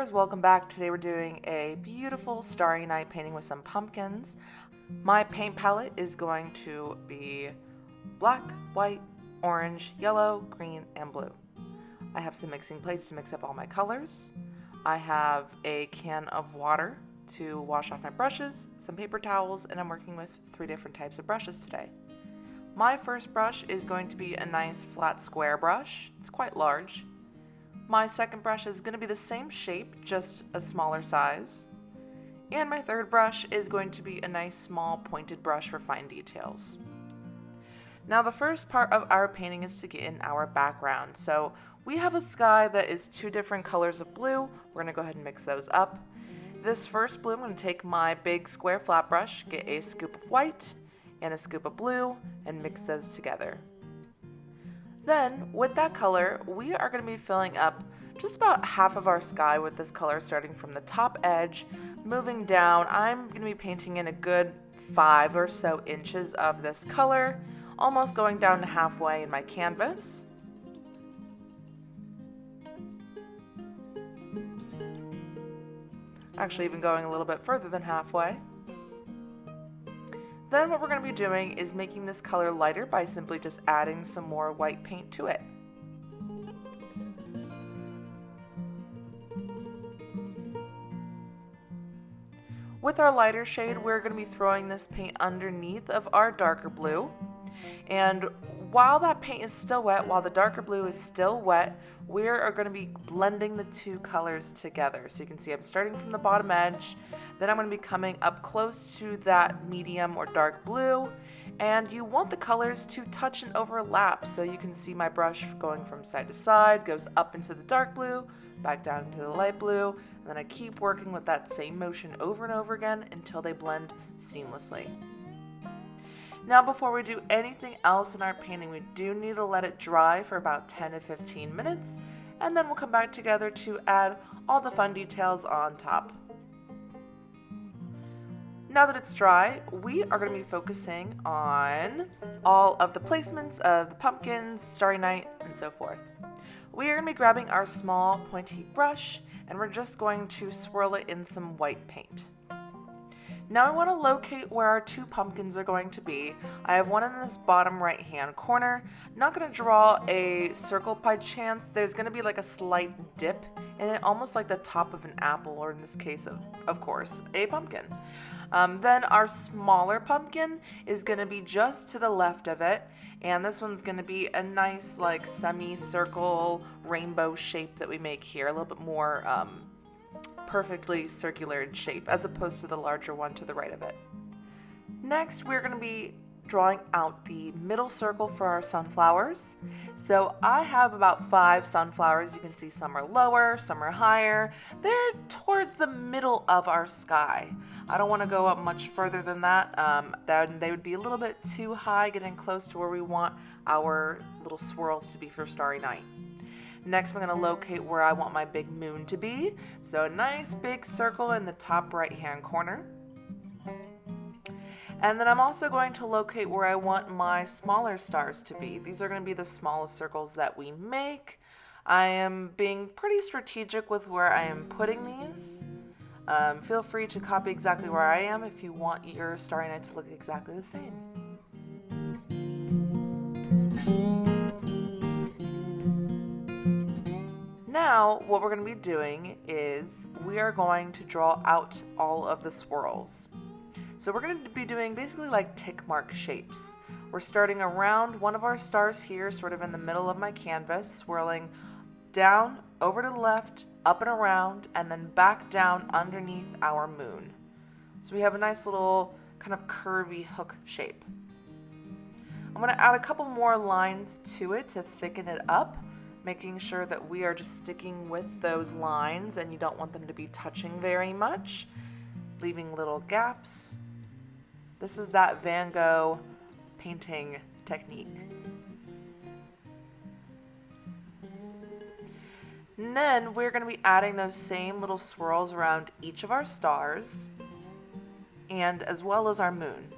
viewers, welcome back. Today we're doing a beautiful Starry Night painting with some pumpkins. My paint palette is going to be black, white, orange, yellow, green, and blue. I have some mixing plates to mix up all my colors. I have a can of water to wash off my brushes, some paper towels, and I'm working with 3 different types of brushes today. My first brush is going to be a nice flat square brush. It's quite large. My second brush is going to be the same shape, just a smaller size. And my third brush is going to be a nice small pointed brush for fine details. Now the first part of our painting is to get in our background. So we have a sky that is 2 different colors of blue. We're going to go ahead and mix those up. This first blue, I'm going to take my big square flat brush, get a scoop of white and a scoop of blue, and mix those together. Then, with that color, we are going to be filling up just about half of our sky with this color, starting from the top edge, moving down. I'm going to be painting in a good 5 or so inches of this color, almost going down to halfway in my canvas. Actually, even going a little bit further than halfway. Then what we're going to be doing is making this color lighter by simply just adding some more white paint to it. With our lighter shade, we're going to be throwing this paint underneath of our darker blue. And while that paint is still wet, while the darker blue is still wet, we are going to be blending the 2 colors together. So you can see I'm starting from the bottom edge, then I'm going to be coming up close to that medium or dark blue, and you want the colors to touch and overlap. So you can see my brush going from side to side, goes up into the dark blue, back down into the light blue, and then I keep working with that same motion over and over again until they blend seamlessly. Now before we do anything else in our painting, we do need to let it dry for about 10 to 15 minutes, and then we'll come back together to add all the fun details on top. Now that it's dry, we are going to be focusing on all of the placements of the pumpkins, Starry Night, and so forth. We are going to be grabbing our small pointy brush, and we're just going to swirl it in some white paint. Now I want to locate where our 2 pumpkins are going to be. I have one in this bottom right hand corner. I'm not going to draw a circle by chance. There's going to be like a slight dip in it, almost like the top of an apple, or in this case of course, a pumpkin. Then our smaller pumpkin is going to be just to the left of it, and this one's going to be a nice like semicircle rainbow shape that we make here, a little bit more perfectly circular in shape as opposed to the larger one to the right of it. Next, we're going to be drawing out the middle circle for our sunflowers. So I have about 5 sunflowers. You can see some are lower, some are higher. They're towards the middle of our sky. I don't want to go up much further than that. Then they would be a little bit too high, getting close to where we want our little swirls to be for Starry Night. Next, I'm going to locate where I want my big moon to be. So a nice big circle in the top right hand corner. And then I'm also going to locate where I want my smaller stars to be. These are going to be the smallest circles that we make. I am being pretty strategic with where I am putting these. Feel free to copy exactly where I am if you want your Starry Night to look exactly the same. Now, what we're going to be doing is we are going to draw out all of the swirls. So we're going to be doing basically like tick mark shapes. We're starting around one of our stars here, sort of in the middle of my canvas, swirling down, over to the left, up and around, and then back down underneath our moon. So we have a nice little kind of curvy hook shape. I'm going to add a couple more lines to it to thicken it up, making sure that we are just sticking with those lines and you don't want them to be touching very much, leaving little gaps. This is that Van Gogh painting technique. And then we're going to be adding those same little swirls around each of our stars and as well as our moon.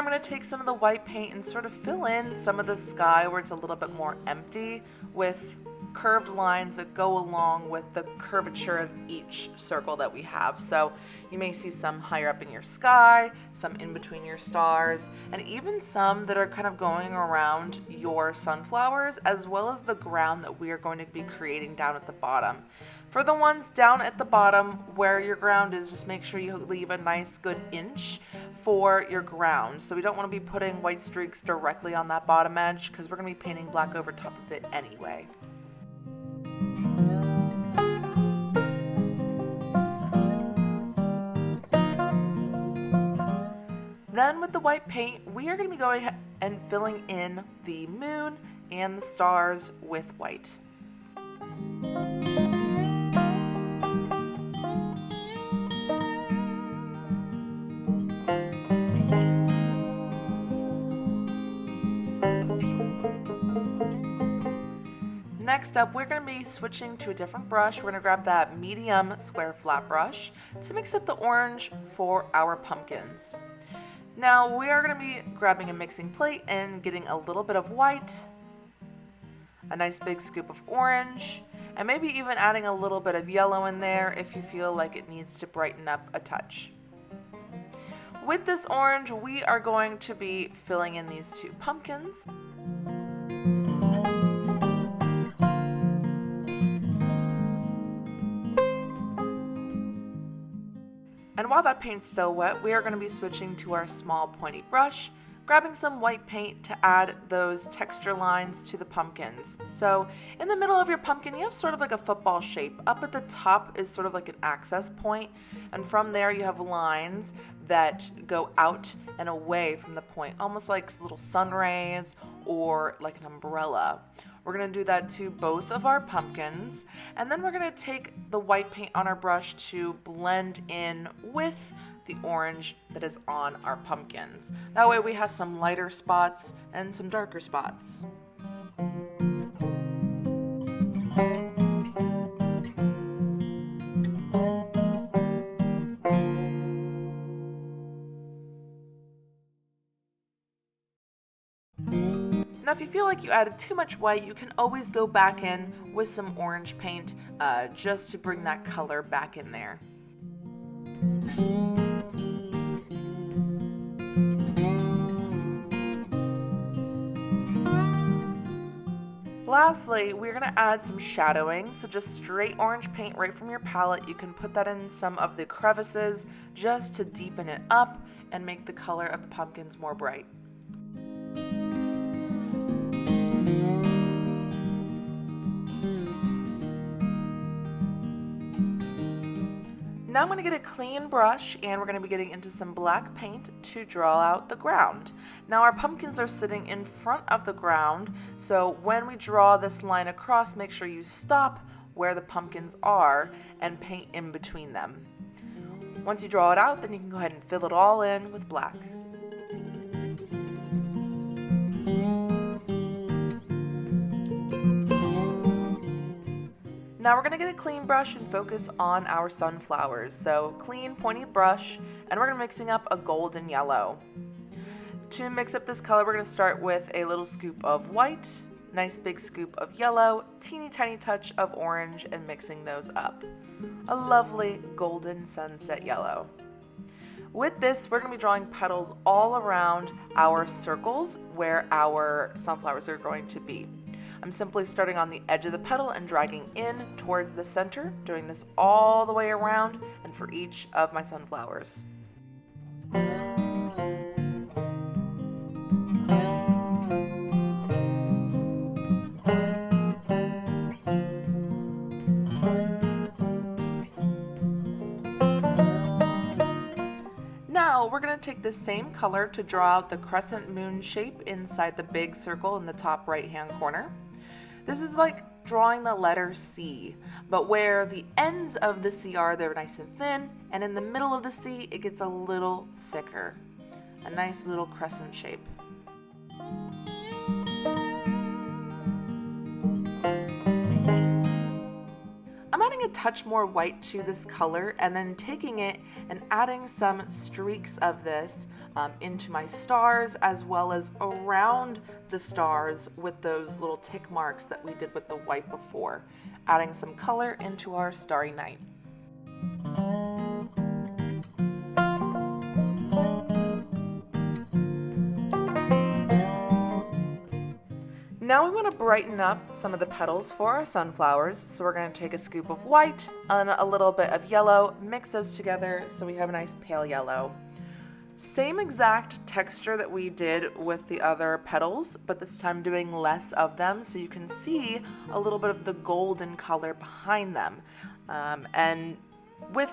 I'm going to take some of the white paint and sort of fill in some of the sky where it's a little bit more empty with curved lines that go along with the curvature of each circle that we have. So you may see some higher up in your sky, some in between your stars, and even some that are kind of going around your sunflowers, as well as the ground that we are going to be creating down at the bottom. For the ones down at the bottom where your ground is, just make sure you leave a nice good inch for your ground. So we don't want to be putting white streaks directly on that bottom edge because we're going to be painting black over top of it anyway. Then with the white paint, we are going to be going and filling in the moon and the stars with white. Next up, we're going to be switching to a different brush. We're going to grab that medium square flat brush to mix up the orange for our pumpkins. Now we are going to be grabbing a mixing plate and getting a little bit of white, a nice big scoop of orange, and maybe even adding a little bit of yellow in there if you feel like it needs to brighten up a touch. With this orange, we are going to be filling in these two pumpkins. And while that paint's still wet, we are going to be switching to our small pointy brush, grabbing some white paint to add those texture lines to the pumpkins. So in the middle of your pumpkin, you have sort of like a football shape. Up at the top is sort of like an access point, and from there you have lines that go out and away from the point, almost like little sun rays or like an umbrella. We're going to do that to both of our pumpkins, and then we're going to take the white paint on our brush to blend in with the orange that is on our pumpkins. That way we have some lighter spots and some darker spots. Now if you feel like you added too much white, you can always go back in with some orange paint just to bring that color back in there. Lastly, we're going to add some shadowing, so just straight orange paint right from your palette. You can put that in some of the crevices just to deepen it up and make the color of the pumpkins more bright. Now I'm going to get a clean brush and we're going to be getting into some black paint to draw out the ground. Now our pumpkins are sitting in front of the ground, so when we draw this line across, make sure you stop where the pumpkins are and paint in between them. Once you draw it out, then you can go ahead and fill it all in with black. Now we're going to get a clean brush and focus on our sunflowers. So clean pointy brush, and we're going to be mixing up a golden yellow. To mix up this color, we're going to start with a little scoop of white, nice big scoop of yellow, teeny tiny touch of orange, and mixing those up. A lovely golden sunset yellow. With this, we're going to be drawing petals all around our circles where our sunflowers are going to be. I'm simply starting on the edge of the petal and dragging in towards the center, doing this all the way around and for each of my sunflowers. Now we're going to take the same color to draw out the crescent moon shape inside the big circle in the top right hand corner. This is like drawing the letter C, but where the ends of the C are, they're nice and thin, and in the middle of the C, it gets a little thicker. A nice little crescent shape. I'm adding a touch more white to this color and then taking it and adding some streaks of this into my stars as well as around the stars with those little tick marks that we did with the white before, adding some color into our Starry Night. Now we want to brighten up some of the petals for our sunflowers, so we're going to take a scoop of white and a little bit of yellow, mix those together so we have a nice pale yellow. Same exact texture that we did with the other petals, but this time doing less of them so you can see a little bit of the golden color behind them. And with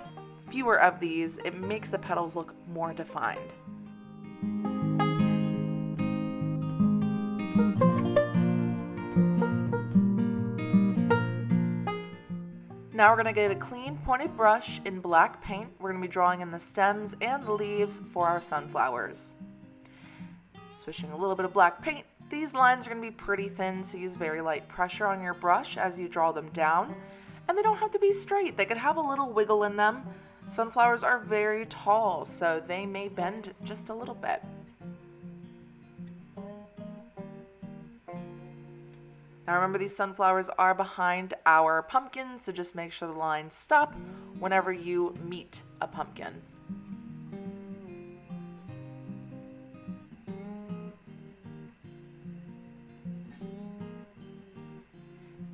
fewer of these, it makes the petals look more defined. Now we're going to get a clean pointed brush in black paint. We're going to be drawing in the stems and the leaves for our sunflowers. Swishing a little bit of black paint. These lines are going to be pretty thin, so use very light pressure on your brush as you draw them down. And they don't have to be straight. They could have a little wiggle in them. Sunflowers are very tall, so they may bend just a little bit. Now remember, these sunflowers are behind our pumpkin, so just make sure the lines stop whenever you meet a pumpkin.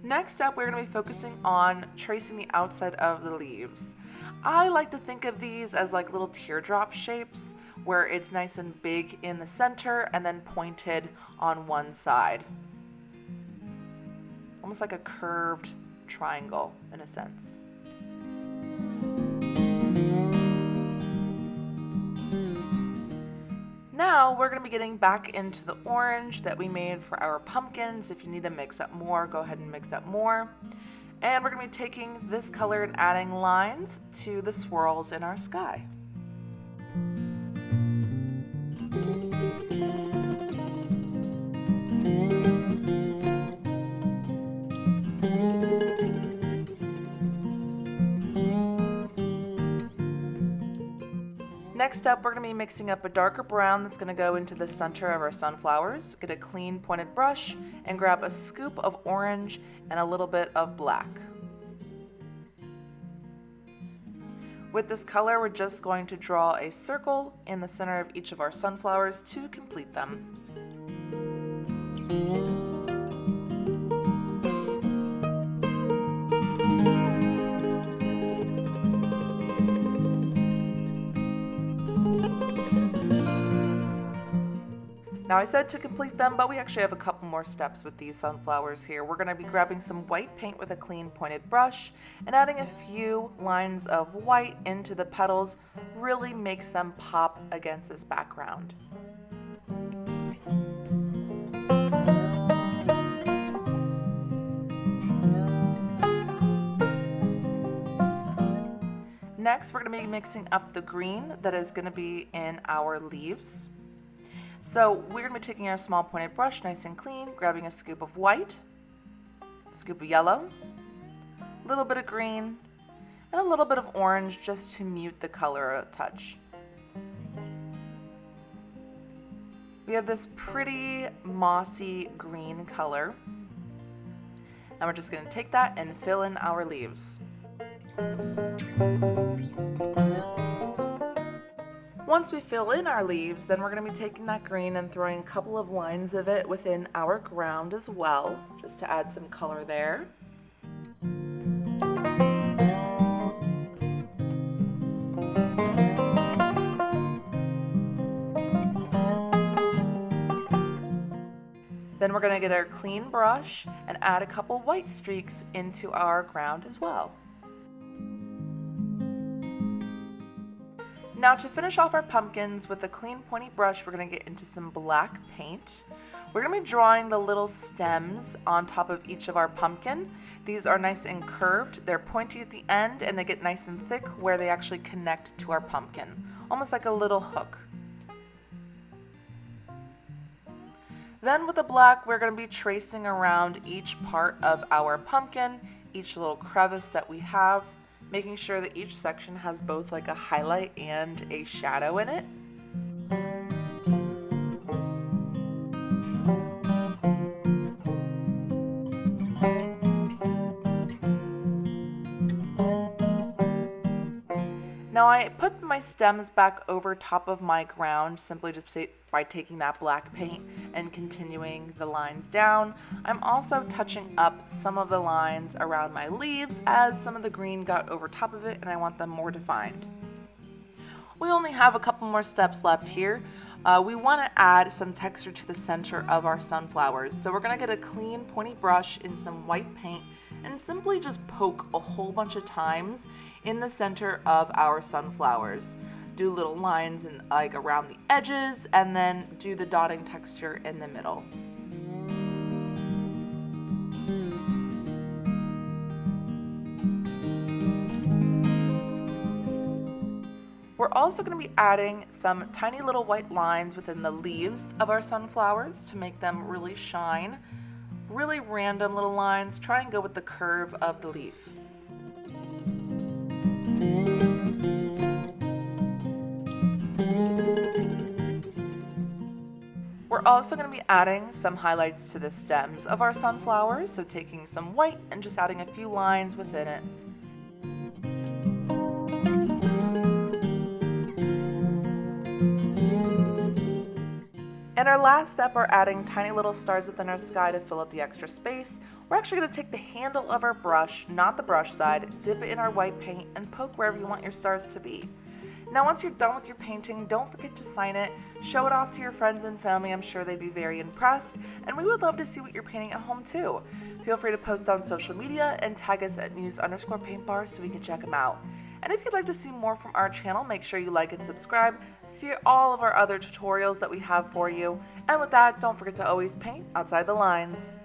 Next up, we're going to be focusing on tracing the outside of the leaves. I like to think of these as like little teardrop shapes, where it's nice and big in the center and then pointed on one side. Almost like a curved triangle in a sense. Now we're going to be getting back into the orange that we made for our pumpkins. If you need to mix up more, go ahead and mix up more. And we're going to be taking this color and adding lines to the swirls in our sky. Next up, we're going to be mixing up a darker brown that's going to go into the center of our sunflowers. Get a clean pointed brush and grab a scoop of orange and a little bit of black. With this color, we're just going to draw a circle in the center of each of our sunflowers to complete them. Now I said to complete them, but we actually have a couple more steps with these sunflowers here. We're going to be grabbing some white paint with a clean pointed brush and adding a few lines of white into the petals. Really makes them pop against this background. Next, we're going to be mixing up the green that is going to be in our leaves. So we're going to be taking our small pointed brush, nice and clean, grabbing a scoop of white, a scoop of yellow, a little bit of green, and a little bit of orange just to mute the color a touch. We have this pretty mossy green color. Now we're just going to take that and fill in our leaves. Once we fill in our leaves, then we're going to be taking that green and throwing a couple of lines of it within our ground as well, just to add some color there. Then we're going to get our clean brush and add a couple white streaks into our ground as well. Now to finish off our pumpkins with a clean pointy brush, we're going to get into some black paint. We're going to be drawing the little stems on top of each of our pumpkin. These are nice and curved. They're pointy at the end and they get nice and thick where they actually connect to our pumpkin, almost like a little hook. Then with the black, we're going to be tracing around each part of our pumpkin, each little crevice that we have, making sure that each section has both like a highlight and a shadow in it. Now I put my stems back over top of my ground simply just by taking that black paint and continuing the lines down. I'm also touching up some of the lines around my leaves as some of the green got over top of it and I want them more defined. We only have a couple more steps left here. We want to add some texture to the center of our sunflowers. So we're going to get a clean pointy brush in some white paint and simply just poke a whole bunch of times in the center of our sunflowers. Do little lines like around the edges and then do the dotting texture in the middle. We're also going to be adding some tiny little white lines within the leaves of our sunflowers to make them really shine. Really random little lines, try and go with the curve of the leaf. We're also going to be adding some highlights to the stems of our sunflowers, so taking some white and just adding a few lines within it. And our last step are adding tiny little stars within our sky to fill up the extra space. We're actually going to take the handle of our brush, not the brush side, dip it in our white paint, and poke wherever you want your stars to be. Now once you're done with your painting, don't forget to sign it, show it off to your friends and family. I'm sure they'd be very impressed, and we would love to see what you're painting at home too. Feel free to post on social media and tag us at news_paintbar so we can check them out. And if you'd like to see more from our channel, make sure you like and subscribe. See all of our other tutorials that we have for you. And with that, don't forget to always paint outside the lines.